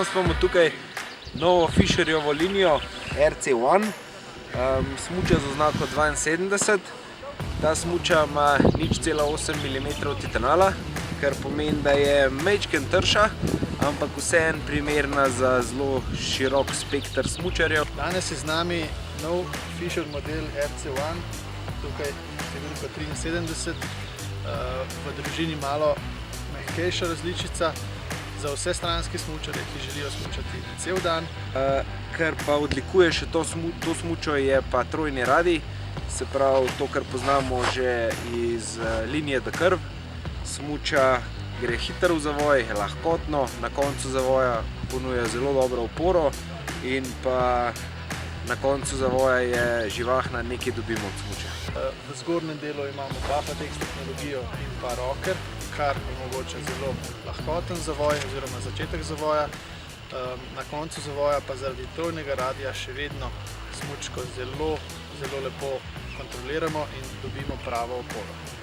Danes imamo tukaj novo Fischerjevo linijo RC1, smuča z oznako 72. Ta smuča ima 0,8 mm titanala, kar pomeni, da je majčken trša, ampak vseeno primerna za zelo širok spekter smučarjev. Danes je z nami nov Fischer model RC1, tukaj številka 73, v družini malo mehkejša različica za vse stranske smučarje, ki želijo smučati cel dan. Kar pa odlikuje še to smučo, je pa trojni radij, se pravi to, kar poznamo že iz linije The Curve. Smuča gre hiter v zavoj, lahkotno, na koncu zavoja ponuja zelo dobro oporo in pa na koncu zavoja je živahna, nekaj dobimo od smuča. V zgornjem delu imamo Buffatex tehnologijo in pa rocker, kar omogoča zelo lahkoten zavoj oziroma začetek zavoja. Na koncu zavoja pa zaradi trojnega radija še vedno smučko zelo lepo kontroliramo in dobimo pravo oporo.